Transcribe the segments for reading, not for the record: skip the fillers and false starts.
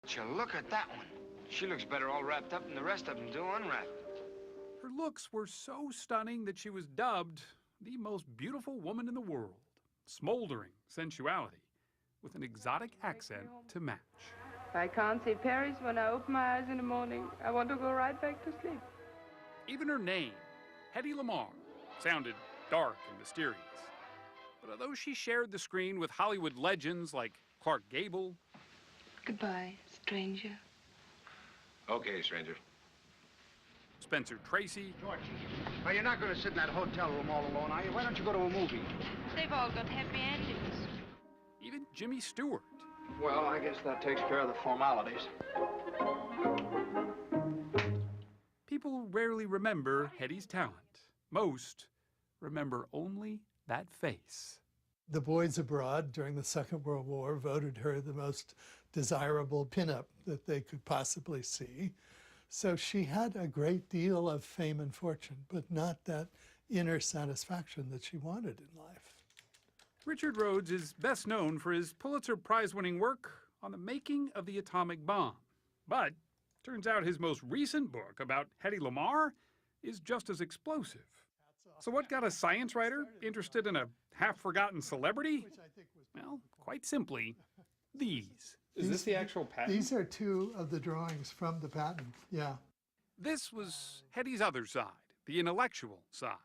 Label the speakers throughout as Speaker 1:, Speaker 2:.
Speaker 1: You look at that one. She looks better all wrapped up than the rest of them do unwrapped.
Speaker 2: Her looks were so stunning that she was dubbed the most beautiful woman in the world. Smoldering sensuality with an exotic accent to match.
Speaker 3: If I can't see Paris when I open my eyes in the morning, I want to go right back to sleep.
Speaker 2: Even her name, Hedy Lamarr, sounded dark and mysterious. But although she shared the screen with Hollywood legends like Clark Gable,
Speaker 3: Goodbye, stranger.
Speaker 1: Okay, stranger.
Speaker 2: Spencer Tracy,
Speaker 4: George, well, you're not going to sit in that hotel room all alone, are you? Why don't you go to a movie?
Speaker 3: They've all got happy endings.
Speaker 2: even Jimmy Stewart,
Speaker 4: Well, I guess that takes care of the formalities.
Speaker 2: people rarely remember Hedy's talent. Most remember only that face.
Speaker 5: The boys abroad during the Second World War voted her the most desirable pinup that they could possibly see. So she had a great deal of fame and fortune, but not that inner satisfaction that she wanted in life.
Speaker 2: Richard Rhodes is best known for his Pulitzer Prize-winning work on the making of the atomic bomb. But turns out his most recent book about Hedy Lamarr is just as explosive. So what got a science writer interested in a half-forgotten celebrity? Well, quite simply, these.
Speaker 6: Is this the actual patent?
Speaker 5: These are two of the drawings from the patent, yeah.
Speaker 2: This was Hedy's other side, the intellectual side.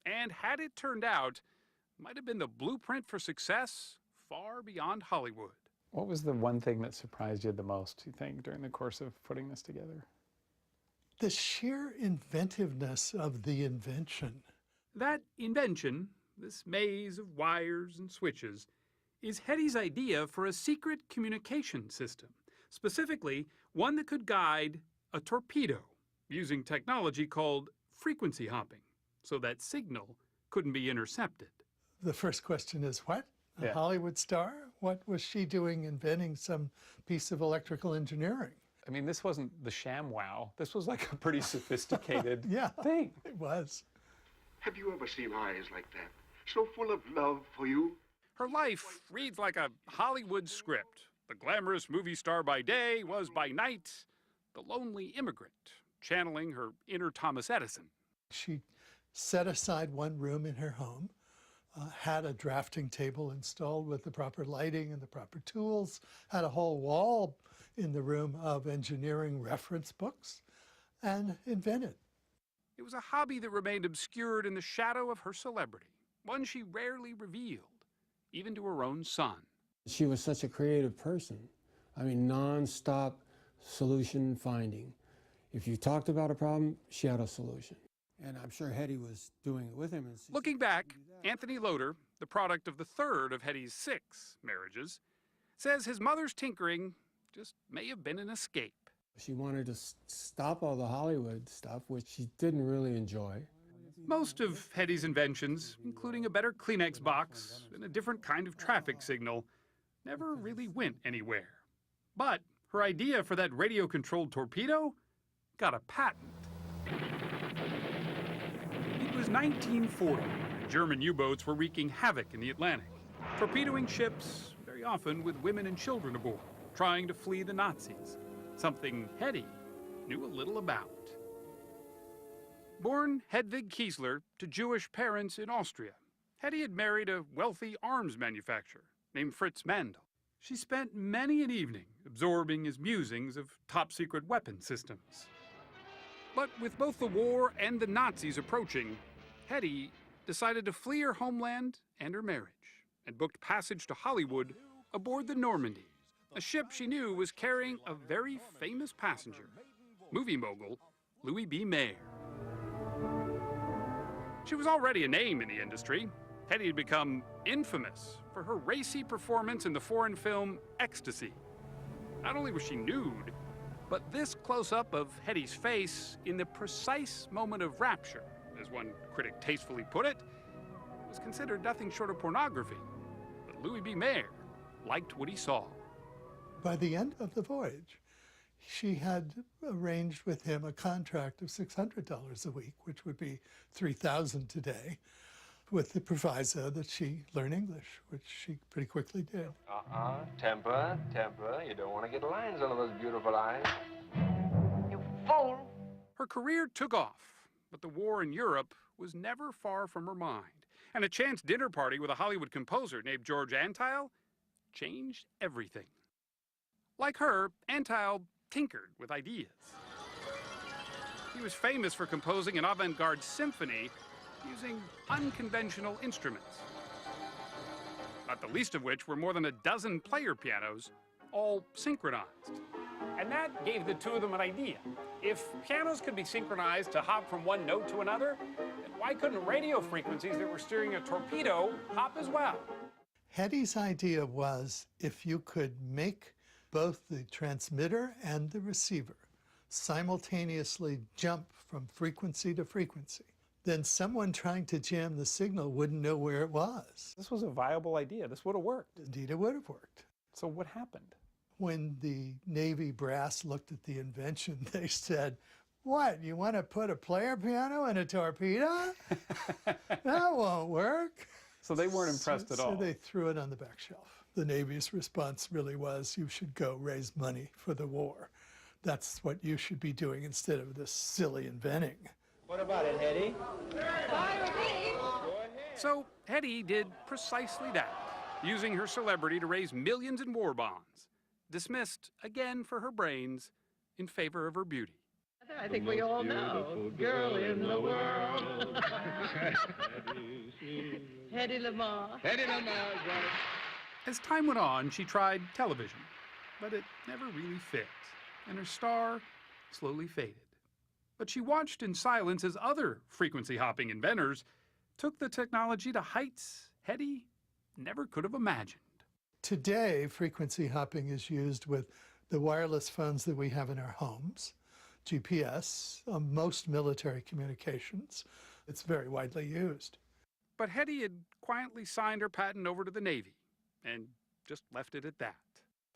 Speaker 2: And had it turned out, might have been the blueprint for success far beyond Hollywood.
Speaker 6: What was the one thing that surprised you the most, you think, during the course of putting this together?
Speaker 5: The sheer inventiveness of the invention.
Speaker 2: That invention, this maze of wires and switches, is Hedy's idea for a secret communication system, specifically one that could guide a torpedo using technology called frequency hopping, so that signal couldn't be intercepted.
Speaker 5: The first question is, what? A
Speaker 6: Yeah.
Speaker 5: Hollywood star? What was she doing inventing some piece of electrical engineering?
Speaker 6: I mean, this wasn't the ShamWow. This was like a pretty sophisticated
Speaker 5: Yeah.
Speaker 6: thing.
Speaker 5: It was.
Speaker 7: Have you ever seen eyes like that? So full of love for you?
Speaker 2: Her life reads like a Hollywood script. The glamorous movie star by day was by night the lonely immigrant, channeling her inner Thomas Edison.
Speaker 5: She set aside one room in her home, had a drafting table installed with the proper lighting and the proper tools, had a whole wall in the room of engineering reference books, and invented.
Speaker 2: It was a hobby that remained obscured in the shadow of her celebrity, one she rarely revealed, even to her own son.
Speaker 8: She was such a creative person. I mean, non-stop solution finding. If you talked about a problem, she had a solution. And I'm sure Hedy was doing it with him.
Speaker 2: Looking back, Anthony Loder, the product of the third of Hedy's 6 marriages, says his mother's tinkering just may have been an escape.
Speaker 8: She wanted to stop all the Hollywood stuff, which she didn't really enjoy.
Speaker 2: Most of Hedy's inventions, including a better Kleenex box and a different kind of traffic signal, never really went anywhere. But her idea for that radio-controlled torpedo got a patent. It was 1940, and German U-boats were wreaking havoc in the Atlantic, torpedoing ships, very often with women and children aboard, trying to flee the Nazis, something Hedy knew a little about. Born Hedwig Kiesler to Jewish parents in Austria, Hedy had married a wealthy arms manufacturer named Fritz Mandel. She spent many an evening absorbing his musings of top-secret weapon systems. But with both the war and the Nazis approaching, Hedy decided to flee her homeland and her marriage, and booked passage to Hollywood aboard the Normandy, a ship she knew was carrying a very famous passenger, movie mogul Louis B. Mayer. She was already a name in the industry. Hedy had become infamous for her racy performance in the foreign film Ecstasy. Not only was she nude, but this close-up of Hedy's face in the precise moment of rapture, as one critic tastefully put it, was considered nothing short of pornography. But Louis B. Mayer liked what he saw.
Speaker 5: By the end of the voyage, she had arranged with him a contract of $600 a week, which would be $3,000 today, with the proviso that she learn English, which she pretty quickly did.
Speaker 9: Temper, temper. You don't want to get lines under those beautiful eyes.
Speaker 3: You fool!
Speaker 2: Her career took off, but the war in Europe was never far from her mind. And a chance dinner party with a Hollywood composer named George Antheil changed everything. Like her, Antheil tinkered with ideas. He was famous for composing an avant-garde symphony using unconventional instruments, not the least of which were more than a dozen player pianos, all synchronized.
Speaker 10: And that gave the two of them an idea. If pianos could be synchronized to hop from one note to another, then why couldn't radio frequencies that were steering a torpedo hop as well?
Speaker 5: Hedy's idea was if you could make both the transmitter and the receiver simultaneously jump from frequency to frequency, then someone trying to jam the signal wouldn't know where it was.
Speaker 6: This was a viable idea. This would have worked.
Speaker 5: Indeed, it would have worked.
Speaker 6: So what happened?
Speaker 5: When the Navy brass looked at the invention, they said, "What, you want to put a player piano in a torpedo? That won't work."
Speaker 6: So they weren't impressed at all.
Speaker 5: So they threw it on the back shelf. The Navy's response really was, you should go raise money for the war. That's what you should be doing instead of this silly inventing.
Speaker 9: What about it, Hedy?
Speaker 2: So Hedy did precisely that, using her celebrity to raise millions in war bonds, dismissed again for her brains in favor of her beauty.
Speaker 3: I think we all know. Girl in the world. Hedy Lamarr.
Speaker 4: Hedy Lamarr, right?
Speaker 2: As time went on, she tried television, but it never really fit, and her star slowly faded. But she watched in silence as other frequency-hopping inventors took the technology to heights Hedy never could have imagined.
Speaker 5: Today, frequency hopping is used with the wireless phones that we have in our homes, GPS, most military communications. It's very widely used.
Speaker 2: But Hedy had quietly signed her patent over to the Navy and just left it at that.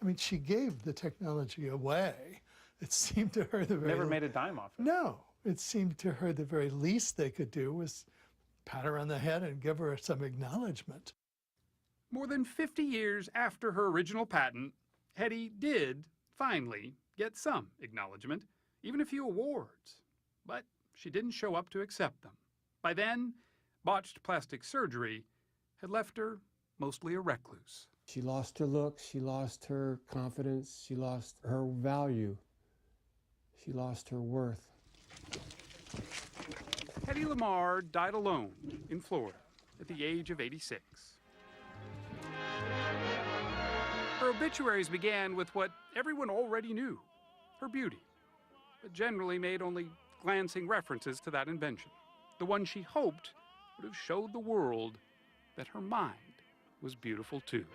Speaker 5: I mean, she gave the technology away. It seemed to her the very...
Speaker 6: Never made a dime off it.
Speaker 5: No. It seemed to her the very least they could do was pat her on the head and give her some acknowledgement.
Speaker 2: More than 50 years after her original patent, Hedy did finally get some acknowledgement, even a few awards. But she didn't show up to accept them. By then, botched plastic surgery had left her mostly a recluse.
Speaker 8: She lost her looks, she lost her confidence, she lost her value, she lost her worth.
Speaker 2: Hedy Lamarr died alone in Florida at the age of 86. Her obituaries began with what everyone already knew, her beauty, but generally made only glancing references to that invention, the one she hoped would have showed the world that her mind was beautiful too.